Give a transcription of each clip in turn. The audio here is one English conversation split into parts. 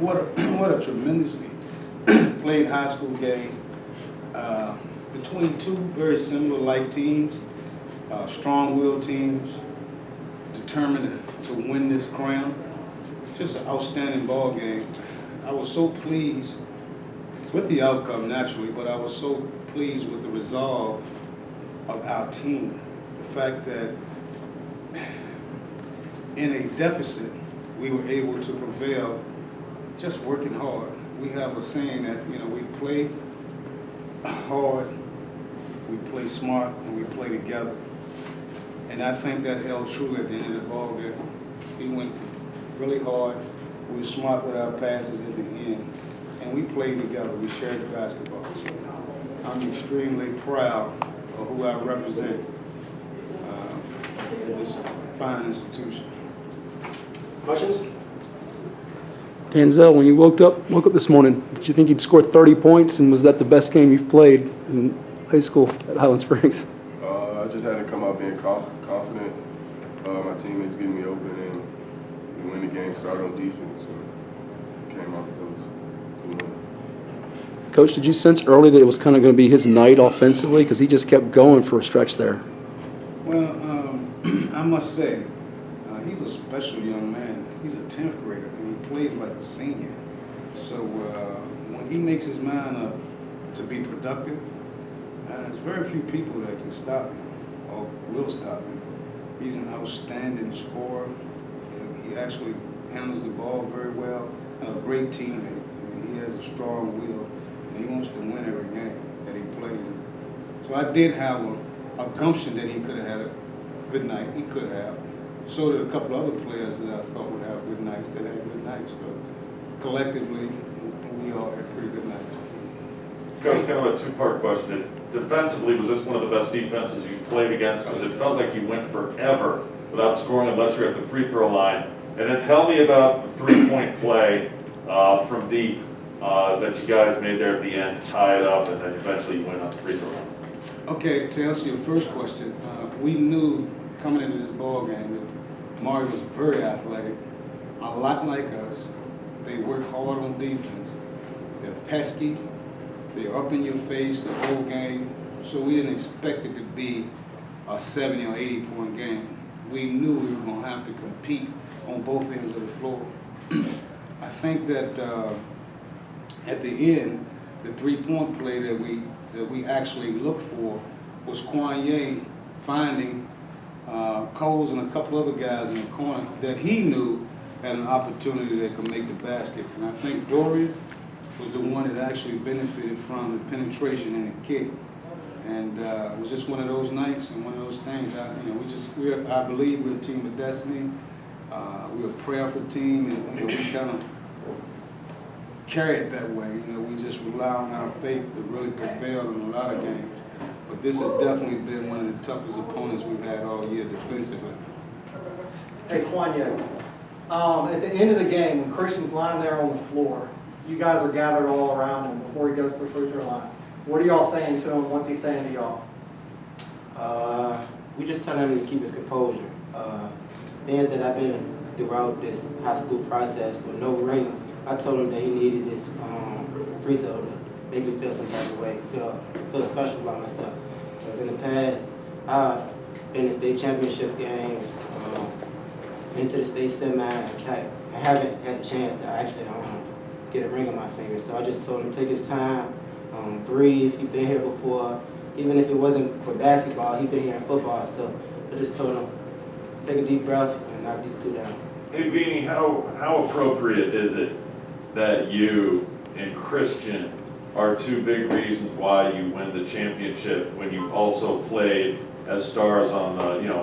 what a tremendously played high school game between two very similar like teams, strong-willed teams, determined to win this crown. Just an outstanding ball game. I was so pleased with the outcome naturally, but I was so pleased with the resolve of our team. The fact that in a deficit, we were able to prevail just working hard. We have a saying that, we play hard, we play smart, and we play together. And I think that held true at the end of the ball game. We went really hard, we were smart with our passes at the end, and we played together. We shared the basketball. So I'm extremely proud of who I represent at this fine institution. Questions? Danzelle, when you woke up this morning, did you think you'd score 30 points, and was that the best game you've played in high school at Highland Springs? I just had to come out being confident. My teammates getting me open, and we win the game, started on defense, so came out close. Coach, did you sense early that it was kind of going to be his night offensively? Because he just kept going for a stretch there. Well, I must say, he's a special young man. He's a 10th grader, and he plays like a senior. So when he makes his mind up to be productive, there's very few people that can stop him or will stop him. He's an outstanding scorer. He actually handles the ball very well and a great teammate. He has a strong will, and he wants to win every game that he plays in. So I did have a gumption that he could have had a good night. He could have. So did a couple other players that I thought would have good nights that had good nights. So collectively, we all had pretty good nights. Coach, kind of a two-part question. Defensively, was this one of the best defenses you played against? Because it felt like you went forever without scoring unless you're at the free throw line. And then tell me about the three-point play from deep that you guys made there at the end to tie it up, and then eventually you went on the free throw line. Okay, to answer your first question, we knew coming into this ball game that Maury was very athletic, a lot like us. They work hard on defense. They're pesky. They're up in your face the whole game. So we didn't expect it to be a 70 or 80 point game. We knew we were going to have to compete on both ends of the floor. I think that at the end, the three-point play that we actually looked for was Quanye finding Coles and a couple other guys in the corner that he knew had an opportunity that could make the basket. And I think Dorian was the one that actually benefited from the penetration and the kick. And it was just one of those nights and one of those things. I believe we're a team of destiny. We're a prayerful team, and we kind of carry it that way. We just rely on our faith to really prevail in a lot of games. But this has definitely been one of the toughest opponents we've had all year defensively. Hey, Quanye, at the end of the game, when Christian's lying there on the floor, you guys are gathered all around him before he goes to the free throw line. What are y'all saying to him? What's he saying to y'all? We just tell him to keep his composure. Things that I've been throughout this high school process with no ring, I told him that he needed this free throw to make me feel some type of way, feel special about myself. Because in the past, I've been in state championship games, into the state semis. I haven't had a chance to actually get a ring on my finger. So I just told him to take his time, breathe. He'd been here before. Even if it wasn't for basketball, he'd been here in football. So I just told him, take a deep breath and knock these two down. Hey, Veney, how appropriate is it that you and Christian are two big reasons why you win the championship when you've also played as stars on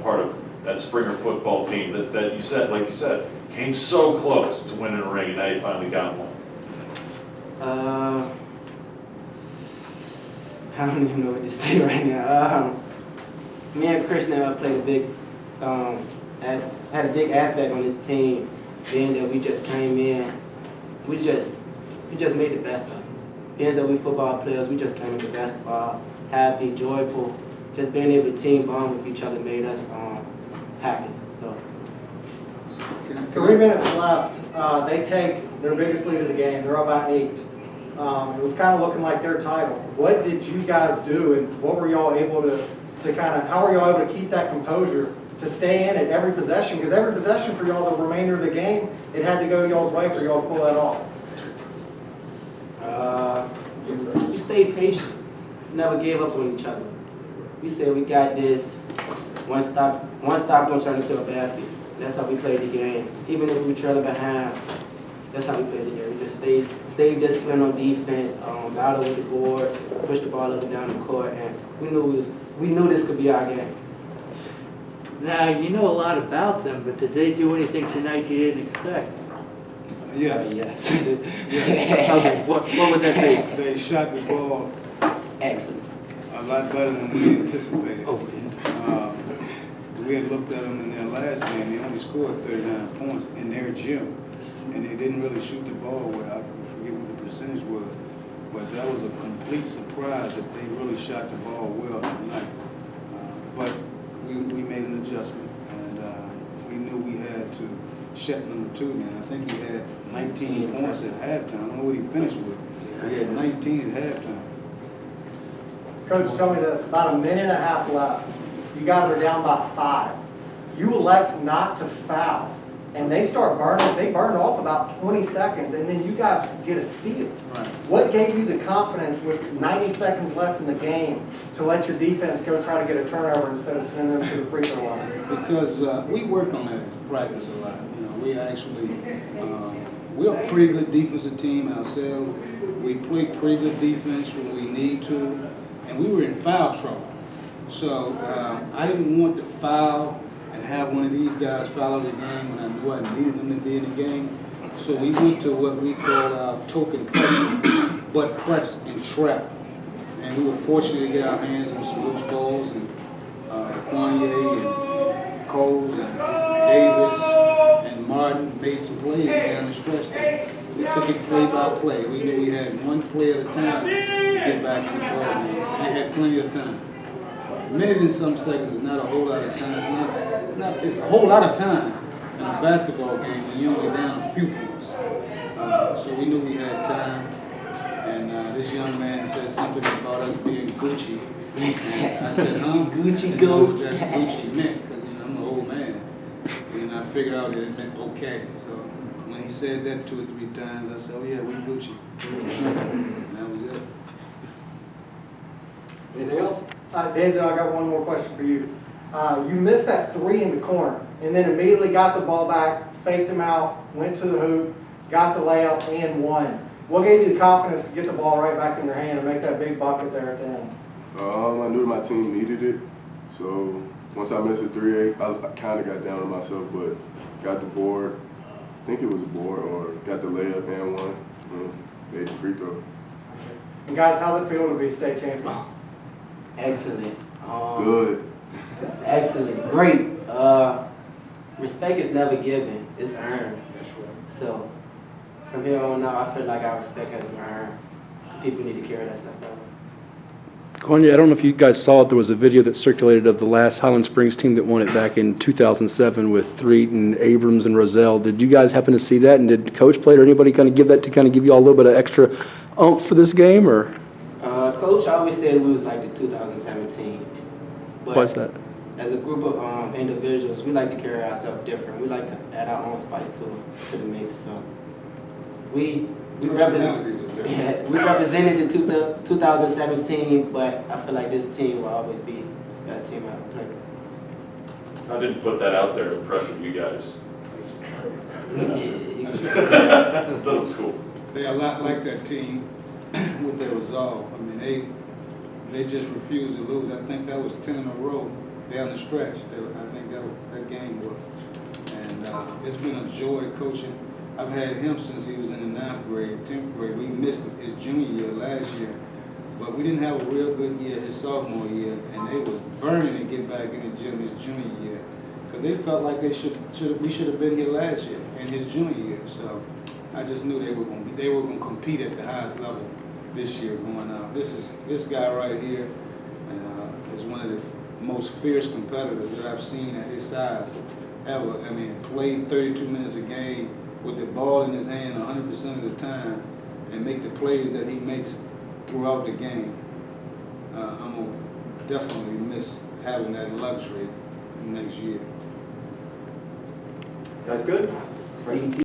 part of that Springer football team that you said, like you said, came so close to winning a ring, and now you finally got one? I don't even know what to say right now. Me and Christian played had a big aspect on this team, being that we just came in, we just made the best of it. Being that we football players, we just came into basketball happy, joyful, just being able to team bond with each other made us happy. So 3 minutes left. They take their biggest lead of the game. They're up by 8. It was kind of looking like their title. What did you guys do, and what were y'all able to kind of, how were y'all able to keep that composure to stay in at every possession? Because every possession for y'all, the remainder of the game, it had to go y'all's way for y'all to pull that off. We stayed patient. Never gave up on each other. We said we got this. One stop gonna turn into a basket. That's how we played the game. Even if we were trailing behind, that's how we played the game. We just stayed disciplined on defense, battled with the boards, pushed the ball up and down the court, and we knew this could be our game. Now, you know a lot about them, but did they do anything tonight you didn't expect? Yes. Yes. Okay, what would that be? They shot the ball Excellent. a lot better than we anticipated. Oh, We had looked at them in their last game. They only scored 39 points in their gym, and they didn't really shoot the ball well. I forget what the percentage was, but that was a complete surprise that they really shot the ball well tonight. But we made an adjustment, and we knew we had to shut number 2 man. I think he had 19 points at halftime. I don't know what he finished with. He had 19 at halftime. Coach, tell me this, about a minute and a half left. You guys are down by 5. You elect not to foul, and they start burning. They burn off about 20 seconds, and then you guys get a steal. Right. What gave you the confidence with 90 seconds left in the game to let your defense go try to get a turnover instead of sending them to the free throw line? Because we work on that as practice a lot. You know, we actually, we're a pretty good defensive team ourselves. We play pretty good defense when we need to, and we were in foul trouble. So I didn't want to foul and have one of these guys foul the game when I knew I needed them to be in the game. So we went to what we call our token pressure, butt press and trap. And we were fortunate to get our hands on some loose balls, and Quanye and Coles and Davis and Martin made some plays down the stretch. We took it play by play. We knew we had one play at a time to get back in the ball game. And they had plenty of time. A minute and some seconds is not a whole lot of time. It's a whole lot of time in a basketball game when you're only down a few points. So we knew we had time. And this young man said something about us being Gucci. And I said, huh? Gucci I goat. didn't know what that Gucci meant, because I'm an old man. And I figured out that it meant okay. So when he said that 2 or 3 times, I said, oh yeah, we Gucci. And that was it. Anything else? Danzelle, I got one more question for you. You missed that 3 in the corner, and then immediately got the ball back, faked him out, went to the hoop, got the layup, and won. What gave you the confidence to get the ball right back in your hand and make that big bucket there at the end? I knew my team needed it, so once I missed a 3-8, I kind of got down on myself, but got the board. I think it was a board, or got the layup and won, and made the free throw. And guys, how's it feel to be state champions? Excellent. Good. Excellent. Great. Respect is never given. It's earned. That's right. So from here on out, I feel like our respect has been earned. People need to carry that stuff out. Quanye, I don't know if you guys saw it. There was a video that circulated of the last Highland Springs team that won it back in 2007 with Threaton, Abrams, and Roselle. Did you guys happen to see that? And did Coach play it, or anybody kind of give that to kind of give you all a little bit of extra oomph for this game, or? Coach always said we was like the 2017. But Why is that? as a group of individuals, we like to carry ourselves different. We like to add our own spice to the mix. So we Personalities are different. yeah, we represented the 2017, but I feel like this team will always be the best team I ever played. I didn't put that out there to pressure you guys. That was cool. They're a lot like that team with their resolve. I mean, they just refuse to lose. I think that was 10 in a row down the stretch. I think that game was. And it's been a joy coaching. I've had him since he was in the 9th grade, 10th grade. We missed his junior year last year, but we didn't have a real good year his sophomore year, and they was burning to get back in the gym his junior year because they felt like we should have been here last year and his junior year. So I just knew they were going to compete at the highest level this year going out. This guy right here is one of the most fierce competitors that I've seen at his size ever. I mean, played 32 minutes a game with the ball in his hand 100% of the time and make the plays that he makes throughout the game. I'm going to definitely miss having that luxury next year. Guys good? CT